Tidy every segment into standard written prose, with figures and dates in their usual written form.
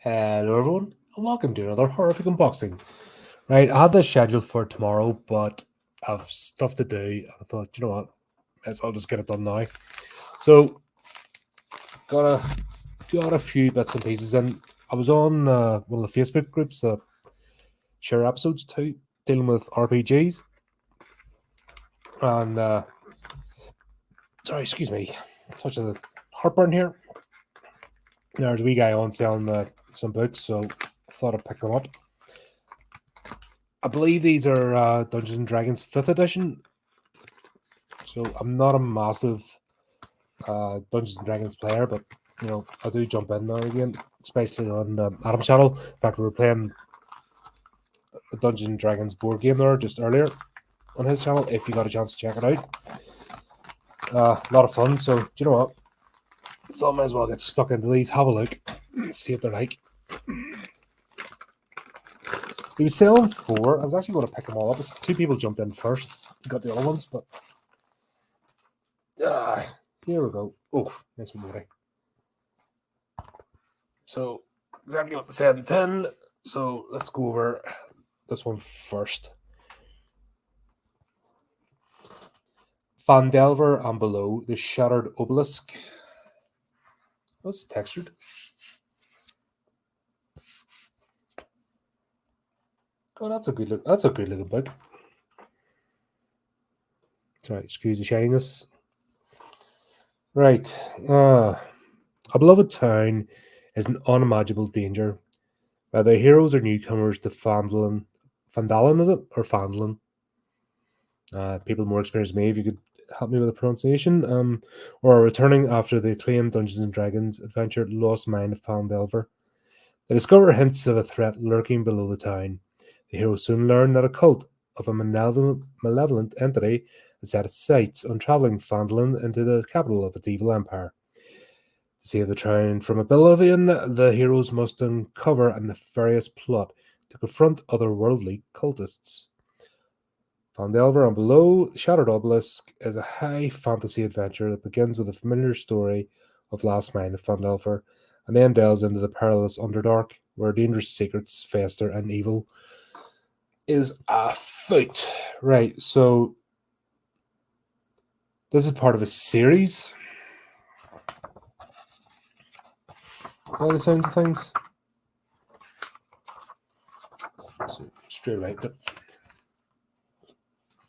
Hello, everyone, and welcome to another horrific unboxing. Right, I had this scheduled for tomorrow, but I've stuff to do. I thought, you know what, might as well just get it done now. So, got a few bits and pieces in. I was on one of the Facebook groups that share episodes too, dealing with RPGs, and sorry, excuse me, such a heartburn here. There's a wee guy on selling some books, so I thought I'd pick them up. I believe these are Dungeons and Dragons 5th edition. So I'm not a massive Dungeons and Dragons player, but I do jump in now and again, especially on Adam's channel. In fact, we were playing a Dungeons and Dragons board game there just earlier on his channel. If you got a chance to check it out, a lot of fun. So do you know what? So I might as well get stuck into these. Have a look, see if they're like. He was selling 4. I was actually going to pick them all up. 2 people jumped in first, got the other ones, but here we go. Oh, nice and moody. So, exactly what they said in 10. So, let's go over this one first. Phandelver and below, the shattered obelisk. What's textured? Oh, that's a good look. That's a good looking book. Sorry, excuse the shininess. Right. A beloved town is an unimaginable danger. Whether heroes or newcomers to Phandalin. Phandalin, is it? Or Phandalin? People more experienced than me, if you could help me with the pronunciation. Or returning after the acclaimed Dungeons and Dragons adventure Lost Mine of Phandelver. They discover hints of a threat lurking below the town. The heroes soon learn that a cult of a malevolent entity has set its sights on travelling Phandalin into the capital of its evil empire. To save the town from oblivion, the heroes must uncover a nefarious plot to confront otherworldly cultists. Phandelver and Below, Shattered Obelisk is a high fantasy adventure that begins with a familiar story of Last Mine of Phandelver and then delves into the perilous Underdark, where dangerous secrets fester and evil is afoot. Right, so this is part of a series. By the sounds of things. So, straight away, the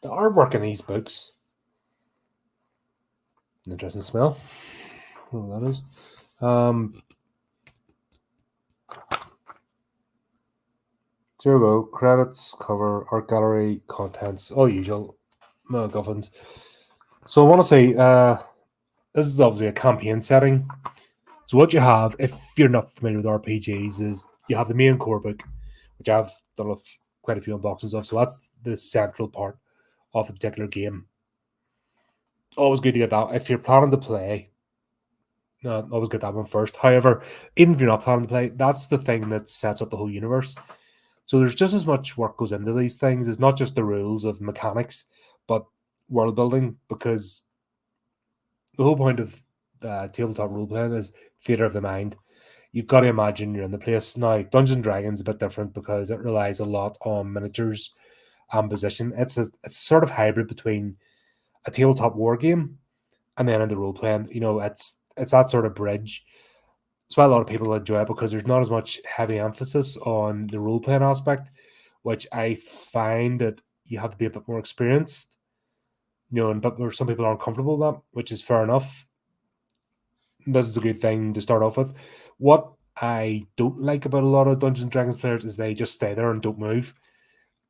artwork in these books. An interesting smell. I don't know what that is. Zero credits, cover, art gallery, contents, all usual MacGuffins. So I want to say this is obviously a campaign setting. So what you have, if you're not familiar with RPGs, is you have the main core book, which I've done quite a few unboxings of. So that's the central part of the particular game. Always good to get that. If you're planning to play, always get that one first. However, even if you're not planning to play, that's the thing that sets up the whole universe. So there's just as much work goes into these things. It's not just the rules of mechanics, but world building, because the whole point of tabletop role playing is theater of the mind. You've got to imagine you're in the place. Now, Dungeons and Dragons is a bit different because it relies a lot on miniatures and position. It's a sort of hybrid between a tabletop war game and then in the role playing. It's that sort of bridge. That's why a lot of people enjoy it, because there's not as much heavy emphasis on the role playing aspect, which I find that you have to be a bit more experienced. And but some people aren't comfortable with that, which is fair enough. This is a good thing to start off with. What I don't like about a lot of Dungeons and Dragons players is they just stay there and don't move,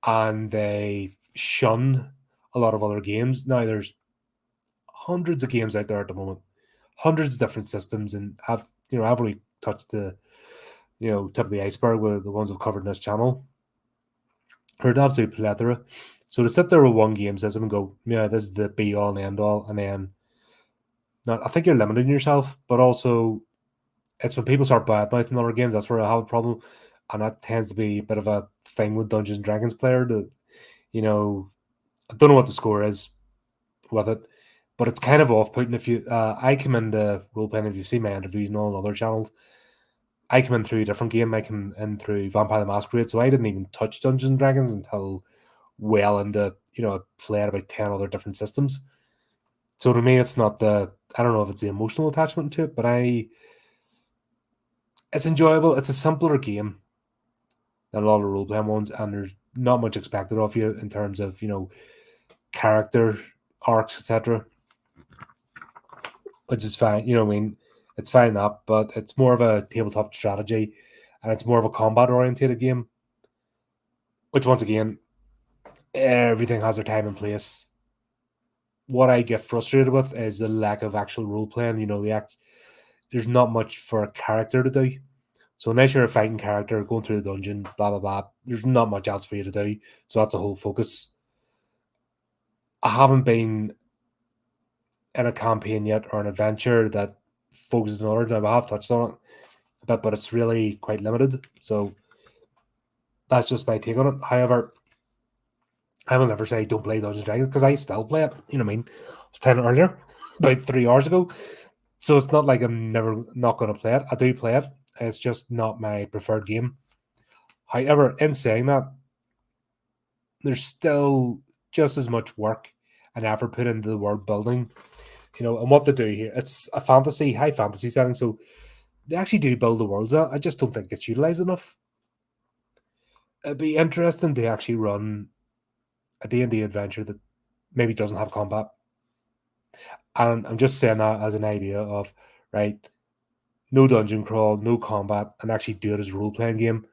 and they shun a lot of other games. Now, there's hundreds of games out there at the moment, hundreds of different systems, and I've only touched the tip of the iceberg with the ones I've covered in this channel. There's an absolute plethora. So to sit there with one game system and go, yeah, this is the be all and end all, and then I think you're limiting yourself, but also it's when people start bad-mouthing other games, that's where I have a problem. And that tends to be a bit of a thing with Dungeons and Dragons player that, I don't know what the score is with it, but it's kind of off-putting. If you, I come into role-playing, if you see my interviews and all on other channels, I came in through a different game. I came in through Vampire the Masquerade, so I didn't even touch Dungeons and Dragons until well into, I played about 10 other different systems. So to me, it's not I don't know if it's the emotional attachment to it, but it's enjoyable. It's a simpler game than a lot of role playing ones, and there's not much expected of you in terms of, character arcs, etc., which is fine. I mean, it's fine that, but it's more of a tabletop strategy, and it's more of a combat oriented game, which once again, everything has their time and place. What I get frustrated with is the lack of actual role playing. There's not much for a character to do. So unless you're a fighting character going through the dungeon, blah blah blah, there's not much else for you to do. So that's the whole focus. I haven't been in a campaign yet or an adventure that focuses on others. I have touched on it a bit, but it's really quite limited. So that's just my take on it. However, I will never say don't play Dungeons and Dragons because I still play it. You know what I mean? I was playing it earlier, about 3 hours ago. So it's not like I'm never not going to play it. I do play it. It's just not my preferred game. However, in saying that, there's still just as much work and effort put into the world building, and what they do here. It's a high fantasy setting, so they actually do build the worlds out. I just don't think it's utilized enough. It'd be interesting to actually run a D&D adventure that maybe doesn't have combat. And I'm just saying that as an idea of, right, no dungeon crawl, no combat, and actually do it as a role playing game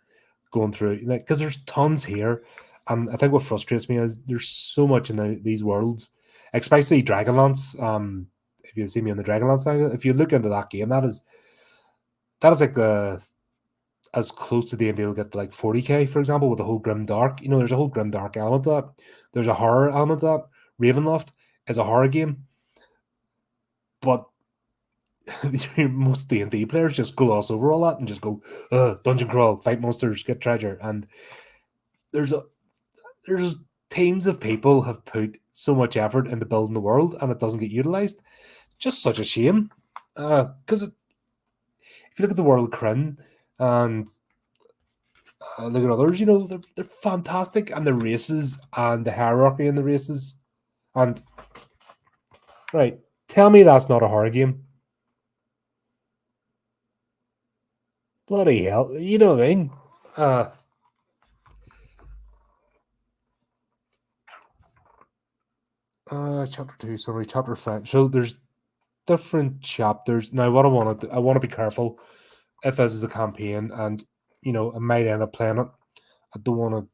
going through. Because there's tons here. And I think what frustrates me is there's so much in these worlds, especially Dragonlance. If you've seen me on the Dragonlance saga, if you look into that game, that is like as close to the end you'll get to like 40k, for example, with the whole grim dark. There's a whole grim dark element to that. There's a horror element to that. Ravenloft is a horror game, but most D&D players just gloss over all that and just go, dungeon crawl, fight monsters, get treasure. And there's teams of people have put so much effort into building the world and it doesn't get utilized. Just such a shame. Because if you look at the world of Kryn and look at others, they're fantastic, and the races and the hierarchy in the races. And right, tell me that's not a horror game. Bloody hell, you know what I mean? Chapter 2, sorry, chapter 5. So there's different chapters. Now, what I want to be careful if this is a campaign and, I might end up playing it. I don't want to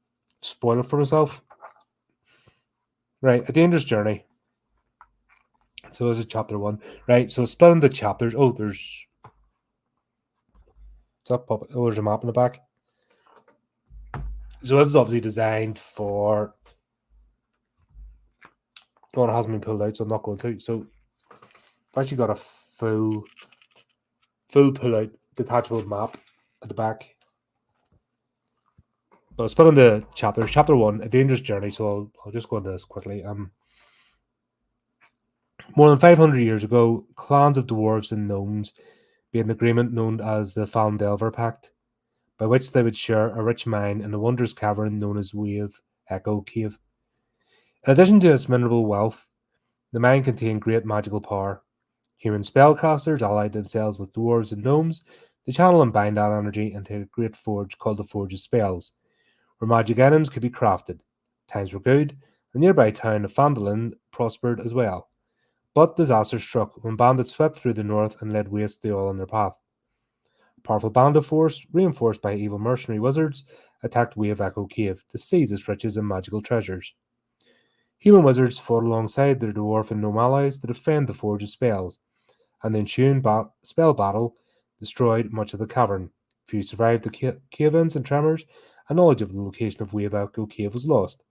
spoil it for myself. Right, A Dangerous Journey. So this is chapter 1. Right, so split into chapters. Oh, there's there's a map in the back. So this is obviously designed for... Oh, it hasn't been pulled out, so I'm not going to. So I've actually got a full pull-out detachable map at the back. But it's put in the chapters. Chapter 1, A Dangerous Journey. So I'll just go into this quickly. More than 500 years ago, clans of dwarves and gnomes made an agreement known as the Phandelver Pact, by which they would share a rich mine in the wondrous cavern known as Wave Echo Cave. In addition to its mineral wealth, the mine contained great magical power. Human spellcasters allied themselves with dwarves and gnomes to channel and bind that energy into a great forge called the Forge of Spells, where magic items could be crafted. Times were good. The nearby town of Phandelver prospered as well. But disaster struck when bandits swept through the north and laid waste to all in their path. A powerful bandit force, reinforced by evil mercenary wizards, attacked Wave Echo Cave to seize its riches and magical treasures. Human wizards fought alongside their dwarf and gnome allies to defend the Forge of Spells, and the ensuing spell battle destroyed much of the cavern. Few survived the cave-ins and tremors, and knowledge of the location of Wave Echo Cave was lost.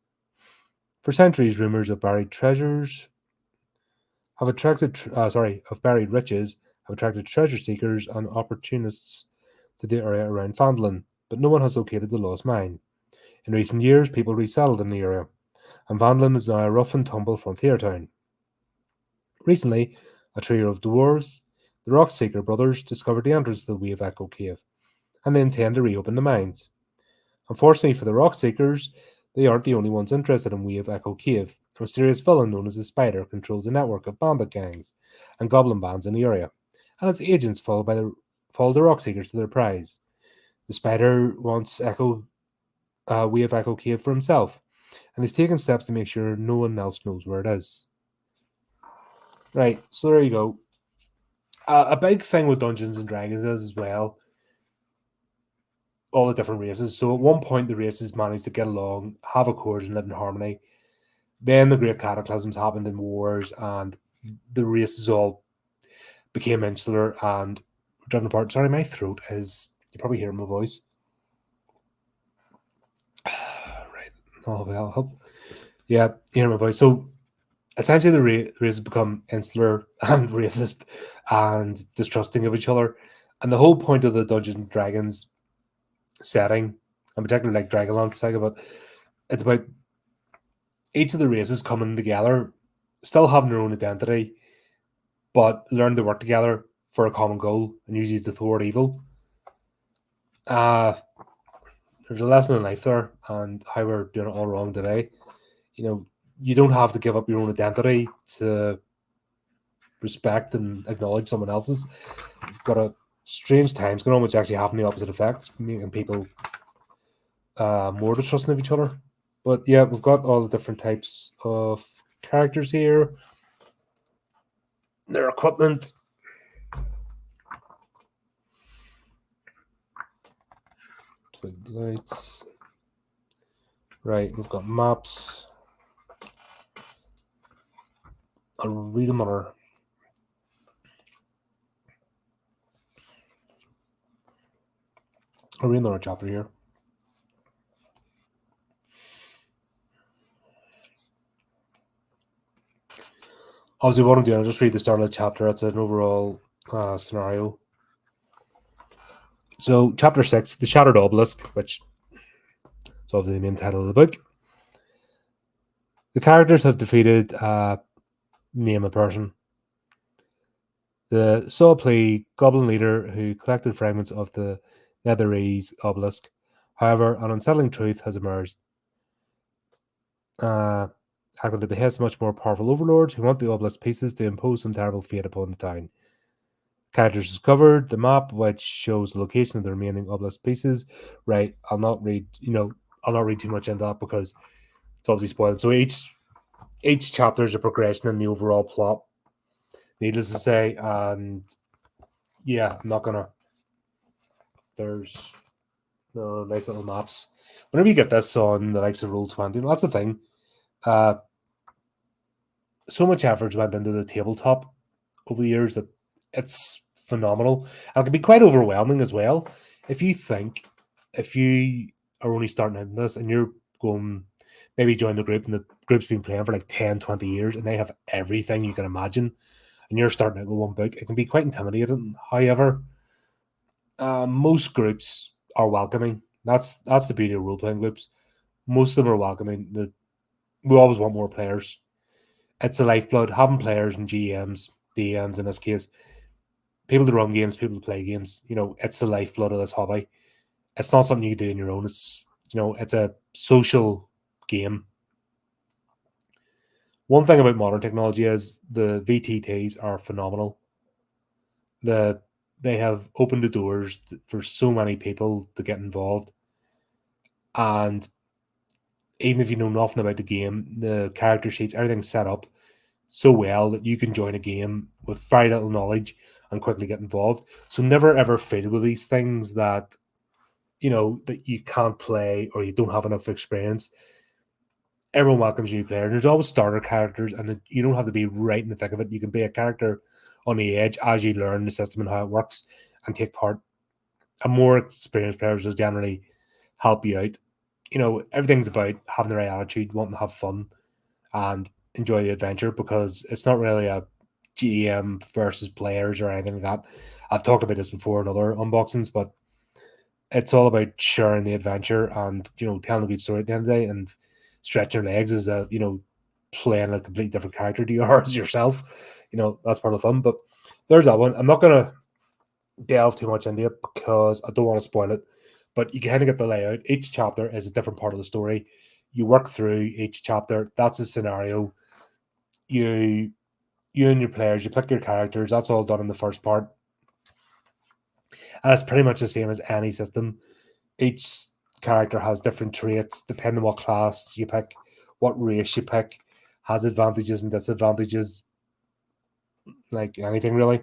For centuries, rumors of buried treasures of buried riches have attracted treasure seekers and opportunists to the area around Phandalin, but no one has located the lost mine. In recent years, people resettled in the area, and Phandalin is now a rough and tumble frontier town. Recently, a trio of dwarves, the Rockseeker brothers, discovered the entrance to the Wave Echo Cave. and they intend to reopen the mines. Unfortunately for the Rock Seekers, they aren't the only ones interested in Wave Echo Cave. A mysterious villain known as the Spider controls a network of bandit gangs and goblin bands in the area, and its agents follow the Rock Seekers to their prize. The Spider wants Wave Echo Cave for himself, and he's taken steps to make sure no one else knows where it is. Right, so there you go. A big thing with Dungeons and Dragons is as well all the different races. So at one point, the races managed to get along, have accords, and live in harmony. Then the great cataclysms happened in wars, and the races all became insular and driven apart. Sorry, my throat is. You probably hear my voice. Right. Oh, well, help. Yeah, you hear my voice. So essentially, the races become insular and racist and distrusting of each other. And the whole point of the Dungeons and Dragons setting, and particularly like Dragonlance saga, but it's about each of the races coming together, still having their own identity, but learn to work together for a common goal and usually to thwart evil. There's a lesson in life there, and how we're doing it all wrong today. You know, you don't have to give up your own identity to respect and acknowledge someone else's. You've got a strange times going on, which actually having the opposite effect, making people more distrusting of each other. But yeah, we've got all the different types of characters here. Their equipment. Lights. Right, we've got maps. I'll read another. I'll read another chapter here. Obviously, what I'm doing, I'll just read the start of the chapter. It's an overall scenario. So, chapter 6, The Shattered Obelisk, which is obviously the main title of the book. The characters have defeated name a person. The Sawplay goblin leader who collected fragments of the Netherese obelisk. However, an unsettling truth has emerged. Acting to behest much more powerful overlords who want the obelisk pieces to impose some terrible fate upon the town. Characters discovered the map, which shows the location of the remaining obelisk pieces. Right, I'll not read too much into that because it's obviously spoiled. So each chapter is a progression in the overall plot. Needless to say, and yeah, I'm not gonna. There's nice little maps. Whenever you get this on the likes of Roll20, that's the thing. So much effort went into the tabletop over the years that it's phenomenal. And it can be quite overwhelming as well. If you are only starting out in this and you're going, maybe join the group and the group's been playing for like 10, 20 years and they have everything you can imagine, and you're starting out with one book, it can be quite intimidating. However, most groups are welcoming. That's the beauty of role-playing groups. Most of them are welcoming. We always want more players. It's a lifeblood. Having players and GMs, DMs in this case, people to run games, people to play games. It's the lifeblood of this hobby. It's not something you can do on your own. It's a social game. One thing about modern technology is the VTTs are phenomenal. They have opened the doors for so many people to get involved. And even if you know nothing about the game, the character sheets, everything's set up so well that you can join a game with very little knowledge and quickly get involved. So never ever feel with these things that that you can't play or you don't have enough experience. Everyone welcomes you, player. And there's always starter characters, and you don't have to be right in the thick of it. You can be a character on the edge as you learn the system and how it works and take part. And more experienced players will generally help you out. Everything's about having the right attitude, wanting to have fun, and enjoy the adventure, because it's not really a GM versus players or anything like that. I've talked about this before in other unboxings, but it's all about sharing the adventure and telling a good story at the end of the day, and stretching your legs as playing a completely different character to you are as yourself. That's part of the fun. But there's that one. I'm not gonna delve too much into it because I don't want to spoil it. But you kind of get the layout. Each chapter is a different part of the story. You work through each chapter. That's a scenario. You you and your players, you pick your characters. That's all done in the first part, and it's pretty much the same as any system. Each character has different traits depending on what class you pick, what race you pick, has advantages and disadvantages, like anything really.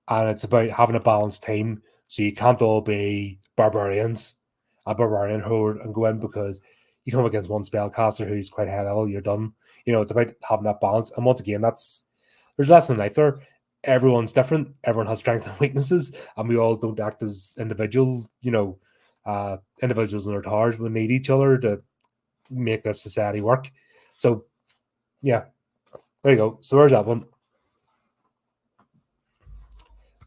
And it's about having a balanced team. So you can't all be barbarians, a barbarian horde, and go in because you come against one spellcaster who's quite high level, you're done. It's about having that balance. And once again, there's less than life there. Everyone's different. Everyone has strengths and weaknesses, and we all don't act as individuals. Individuals in our towers. We need each other to make this society work. So, yeah, there you go. So there's that one.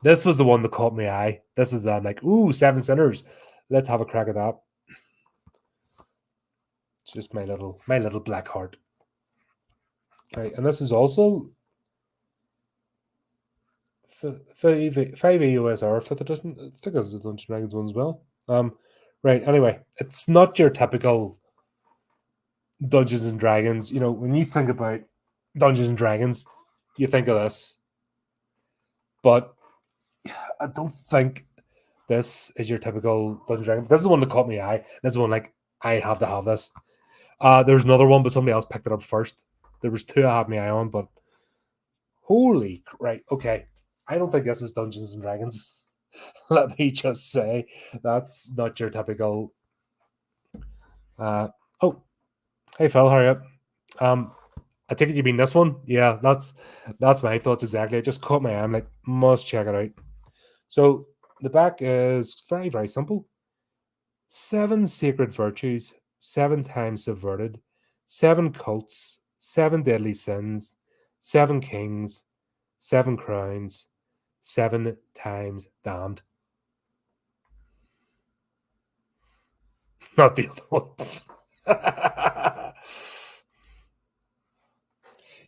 This was the one that caught my eye. This is like, ooh, Seven Sinners. Let's have a crack at that. It's just my little black heart. Right, and this is also 5 EOSR, 5th edition. I think it's the Dungeons & Dragons one as well. Right, anyway, it's not your typical Dungeons and Dragons. When you think about Dungeons and Dragons, you think of this. But I don't think this is your typical Dungeons and Dragons. This is the one that caught my eye. This is the one like I have to have this. There's another one, but somebody else picked it up first. There was two I had my eye on, but holy right, okay. I don't think this is Dungeons and Dragons. Let me just say that's not your typical. Oh, hey Phil, hurry up. I take it you mean this one? Yeah, that's my thoughts exactly. It just caught my eye. I'm like, must check it out. So the back is very, very simple. 7 sacred virtues, 7 times subverted, 7 cults, 7 deadly sins, 7 kings, 7 crowns, 7 times damned. Not the other one.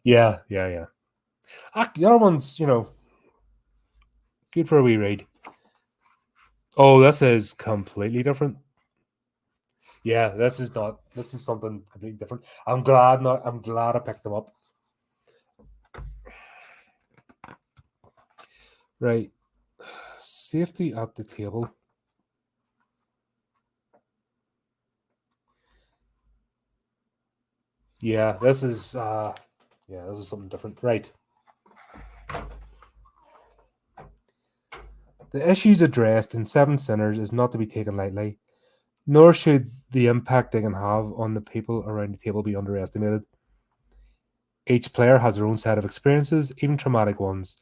yeah. The other one's, good for a wee read. Oh, this is completely different. Yeah, this is something completely different. I'm glad I picked them up. Right. Safety at the table. Yeah, this is something different. Right. The issues addressed in Seven Sinners is not to be taken lightly, nor should the impact they can have on the people around the table be underestimated. Each player has their own set of experiences, even traumatic ones,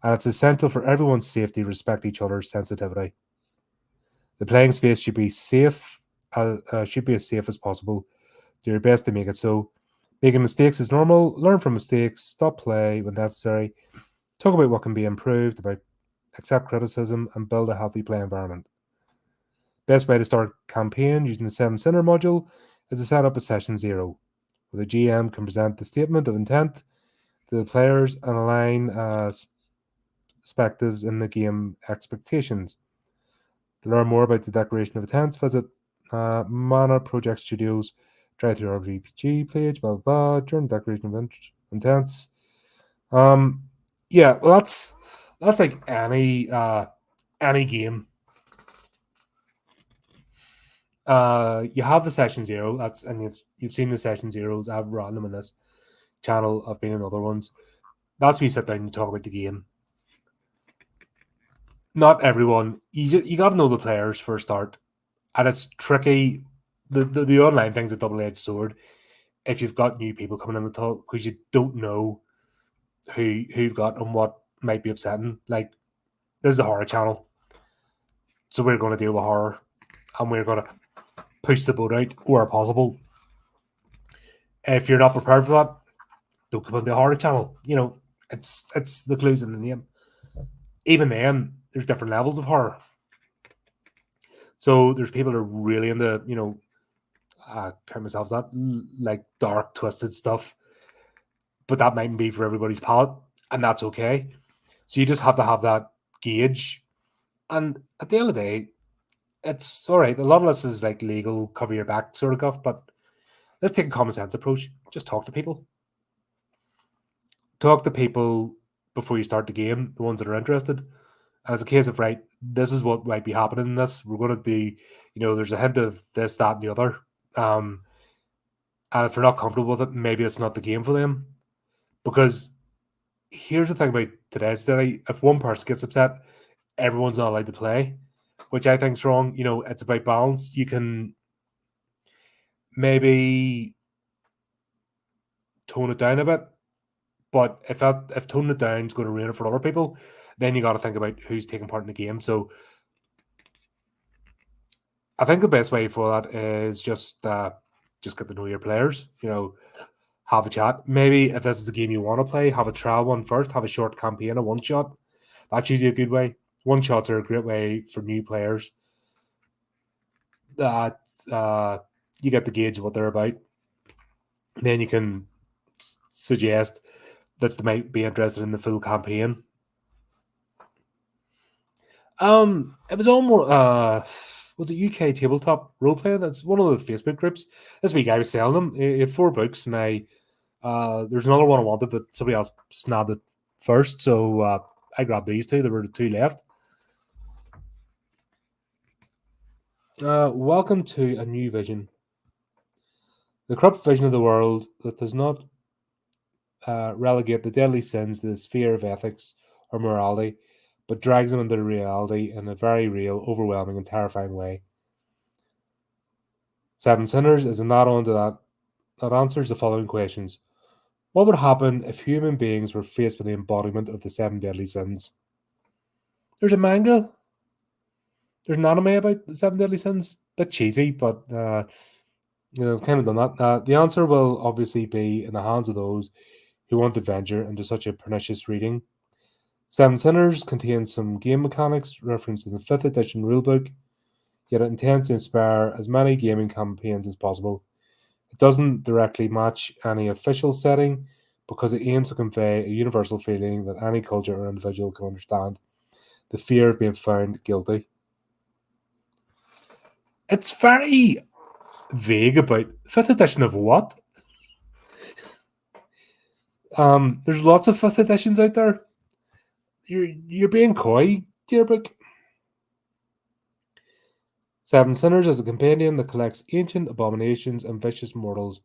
and it's essential for everyone's safety to respect each other's sensitivity. The playing space should be safe, should be as safe as possible. Do your best to make it so. Making mistakes is normal. Learn from mistakes. Stop play when necessary. Talk about what can be improved, accept criticism, and build a healthy play environment. Best way to start a campaign using the 7 Sinner module is to set up a session 0, where the GM can present the statement of intent to the players and align perspectives in the game expectations. To learn more about the Declaration of Intents, visit Mana Project Studios Drive Through RPG page, blah, blah, blah, during the Declaration of Intents. Yeah, well, that's like any game. You have the session 0. And you've seen the session 0s. I've run them in this channel. I've been in other ones. That's where you sit down and you talk about the game. Not everyone. You got to know the players for a start, and it's tricky. The online thing's a double-edged sword. If you've got new people coming in the talk, because you don't know who you've got and what might be upsetting. Like, this is a horror channel, so we're going to deal with horror, and we're going to push the boat out where possible. If you're not prepared for that, don't come on the horror channel. It's the clues in the name. Even then, there's different levels of horror. So there's people that are really into, count myself that, like dark, twisted stuff. But that mightn't be for everybody's palate, and that's okay. So you just have to have that gauge And at the end of the day, it's all right. A lot of this is like legal, cover your back sort of stuff, but let's take a common sense approach. Just talk to people. Talk to people before you start the game, the ones that are interested. As a case of, right, this is what might be happening in this. We're going to do, there's a hint of this, that, and the other. Um, and if they're not comfortable with it, maybe it's not the game for them. Because here's the thing about today's day: if one person gets upset, everyone's not allowed to play, which I think is wrong. It's about balance. You can maybe tone it down a bit, but if toning it down is going to ruin it for other people, then you got to think about who's taking part in the game. So I think the best way for that is just get to know your players. Have a chat. Maybe if this is the game you want to play, have a trial one first. Have a short campaign, a one shot. That's usually a good way. One shots are a great way for new players that you get to gauge what they're about. Then you can suggest that they might be interested in the full campaign. It was all more was it UK tabletop role playing? That's one of the Facebook groups. This week I was selling them. He had 4 books, and there's another one I wanted, but somebody else snapped it first, so I grabbed these two. There were the two left. Welcome to a new vision. The corrupt vision of the world that does not relegate the deadly sins to the sphere of ethics or morality, but drags them into reality in a very real, overwhelming, and terrifying way. Seven Sinners is an add-on to that answers the following questions. What would happen if human beings were faced with the embodiment of the seven deadly sins? There's a manga. There's an anime about the seven deadly sins. Bit cheesy, but kind of done that. The answer will obviously be in the hands of those who want to venture into such a pernicious reading. Seven Sinners contains some game mechanics referenced in the 5th edition rulebook, yet it intends to inspire as many gaming campaigns as possible. It doesn't directly match any official setting because it aims to convey a universal feeling that any culture or individual can understand: the fear of being found guilty. It's very vague about 5th edition of what? There's lots of 5th editions out there. You're being coy, dear book. Seven Sinners is a companion that collects ancient abominations and vicious mortals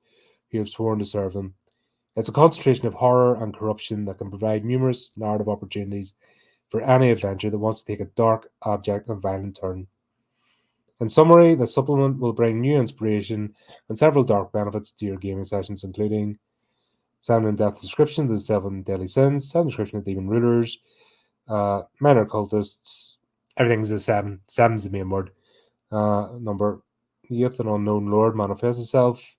who have sworn to serve them. It's a concentration of horror and corruption that can provide numerous narrative opportunities for any adventure that wants to take a dark, abject, and violent turn. In summary, the supplement will bring new inspiration and several dark benefits to your gaming sessions, including 7 in-depth description of the 7 deadly sins, 7 description of demon rulers, minor cultists. Everything's a 7. 7's the main word. Number 8, an unknown lord manifests itself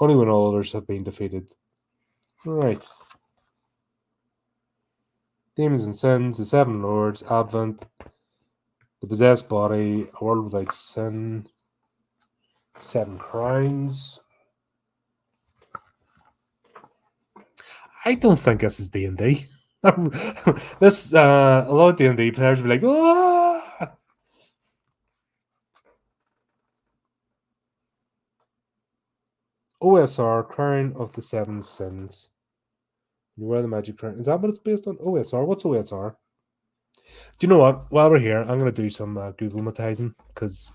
only when all others have been defeated. Right. Demons and Sins, the Seven Lords, Advent, the Possessed Body, A World Without Sin, 7 Crowns. I don't think this is D&D. This a lot of D&D players will be like, ah! OSR, Crown of the Seven Sins. You wear the magic crown. Is that what it's based on? OSR? What's OSR? Do you know what? While we're here, I'm going to do some Google-matizing because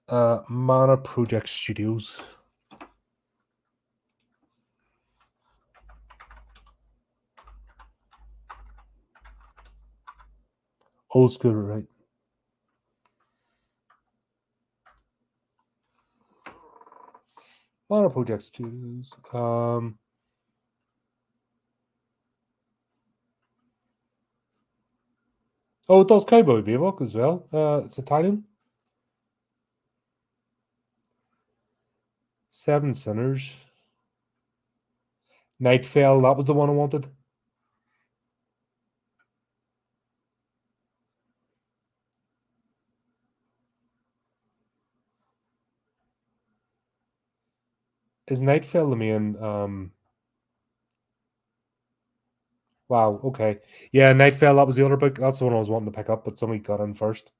Mana Project Studios. Old school, right? Mana Project Studios. Oh, it does Cowboy Bebop as well. It's Italian. 7 Sinners. Nightfell, that was the one I wanted. Is Nightfell the main Wow. Okay. Yeah, Nightfell. That was the other book. That's the one I was wanting to pick up, but somebody got in first.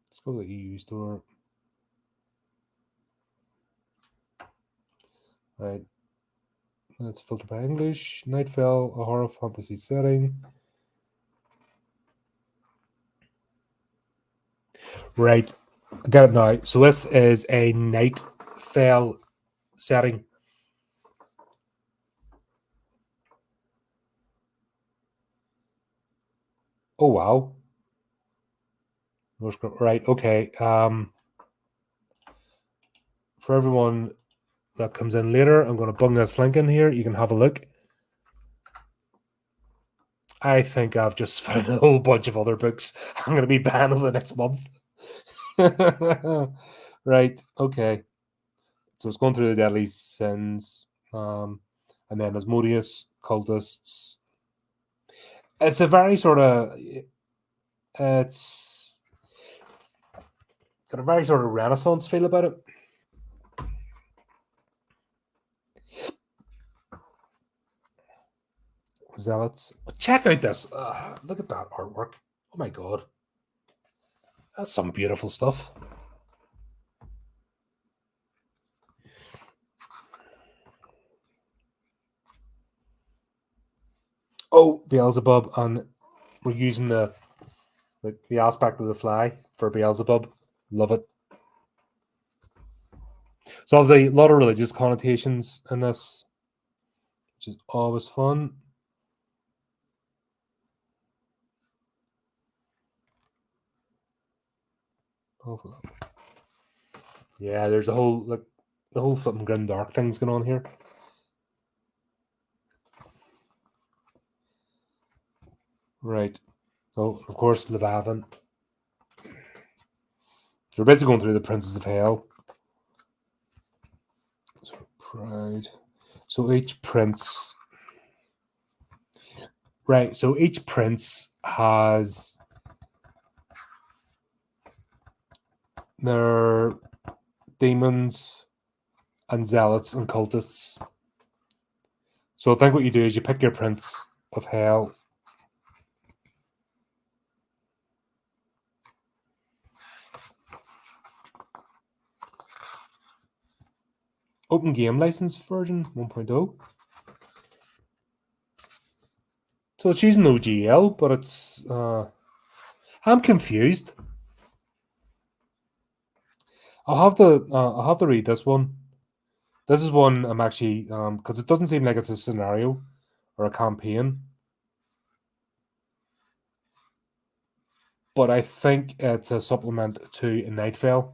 Let's go to the EU store. Right. Let's filter by English. Nightfell, a horror fantasy setting. Right. I got it now. So this is a Nightfell setting. Oh wow. Right. Okay. For everyone that comes in later, I'm going to bung this link in here. You can have a look. I think I've just found a whole bunch of other books I'm going to be banned over the next month. Right. Okay. So it's going through the deadly sins, and then Asmodeus, cultists. It's a very sort of, it's got a very sort of Renaissance feel about it. Zealots. Check out this. Look at that artwork. Oh my god. That's some beautiful stuff. Oh, Beelzebub, and we're using the aspect of the fly for Beelzebub. Love it. So obviously a lot of religious connotations in this, which is always fun. Oh, yeah, there's a whole the whole flipping grim dark things going on here. Right. Oh, of course, Leviathan. So we're basically going through the Princes of Hell. So Pride. So each prince. Right. So each prince has their demons and zealots and cultists. So I think what you do is you pick your prince of hell. Open game license version 1.0. So it's using OGL, but it's I'm confused. I'll have to read this one. This is one I'm actually because it doesn't seem like it's a scenario or a campaign, but I think it's a supplement to a Nightfell.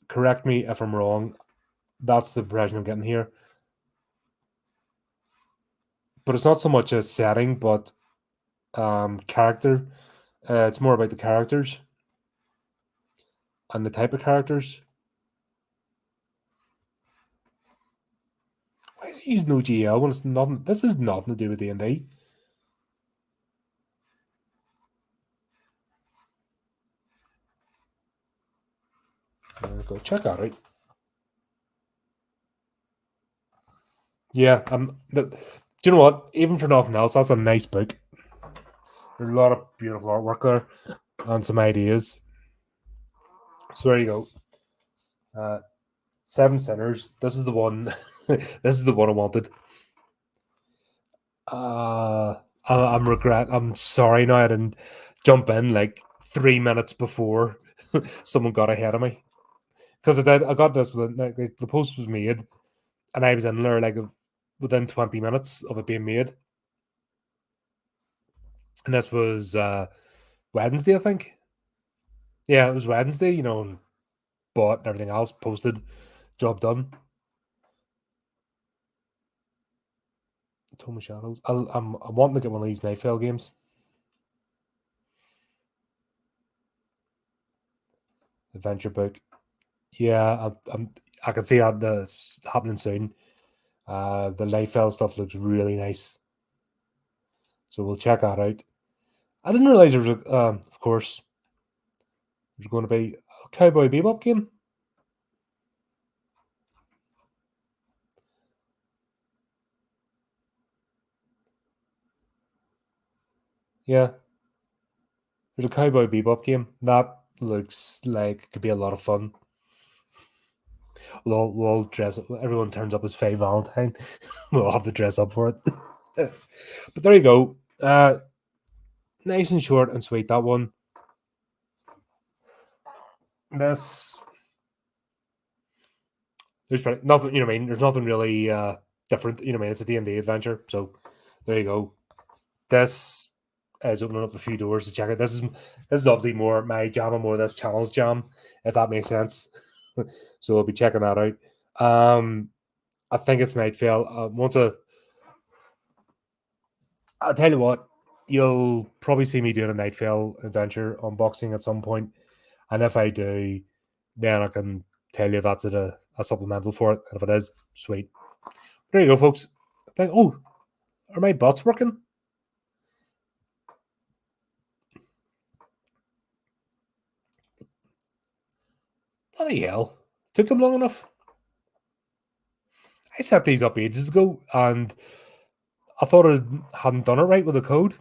Correct me if I'm wrong. That's the impression I'm getting here. But it's not so much a setting, but character. It's more about the characters and the type of characters. Why is he using OGL when it's nothing? This is nothing to do with D&D. Go check that out. Yeah, do you know what? Even for nothing else, that's a nice book. There's a lot of beautiful artwork there and some ideas. So there you go. Seven Sinners. This is the one. This is the one I wanted. I'm regret. I'm sorry now I didn't jump in like 3 minutes before someone got ahead of me because I did. I got this within like the post was made and I was in there like within 20 minutes of it being made, and this was Wednesday, I think. Yeah, it was Wednesday. You know, and bought and everything else, posted, job done. Tome of Shadows. I'm wanting to get one of these Nightfell games. Adventure book. Yeah, I can see that this happening soon. The Nightfell stuff looks really nice, so we'll check that out. I didn't realize there was of course, there's going to be a Cowboy Bebop game. Yeah, there's a Cowboy Bebop game that looks like it could be a lot of fun. We'll all dress up. Everyone turns up as Faye Valentine. We'll have to dress up for it. But there you go. Nice and short and sweet, that one. This there's nothing, I mean, there's nothing really different. I mean, it's a D&D adventure, so there you go. This is opening up a few doors to check it. This is obviously more my jam and more this channel's jam, if that makes sense. So we'll be checking that out. I think it's Nightfall. I'll tell you what, you'll probably see me doing a Nightfall adventure unboxing at some point, and if I do, then I can tell you that's a supplemental for it. And if it is, sweet. There you go, folks. Oh, are my bots working? Bloody hell. Took them long enough. I set these up ages ago and I thought I hadn't done it right with the code.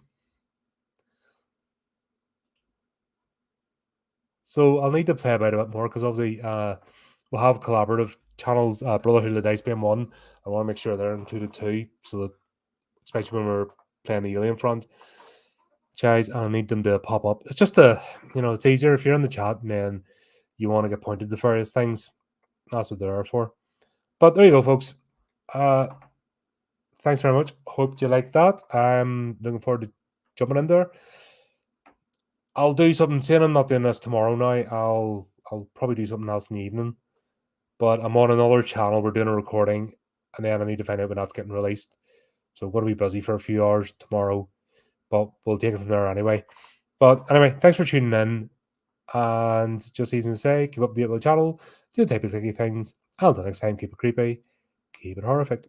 So I'll need to play about it a bit more because obviously we'll have collaborative channels, Brotherhood of the Dice being one. I want to make sure they're included too, so that especially when we're playing the Alien Front. Guys, I'll need them to pop up. It's just it's easier if you're in the chat and then you want to get pointed to various things. That's what they're for. But there you go, folks. Thanks very much. Hope you like that. I'm looking forward to jumping in there. I'll do something. Saying I'm not doing this tomorrow now, I'll probably do something else in the evening. But I'm on another channel. We're doing a recording, and then I need to find out when that's getting released. So I'm going to be busy for a few hours tomorrow, but we'll take it from there anyway. But anyway, thanks for tuning in. And just easy to say, keep up the channel, do the type of clicky things. Until next time, keep it creepy, keep it horrific.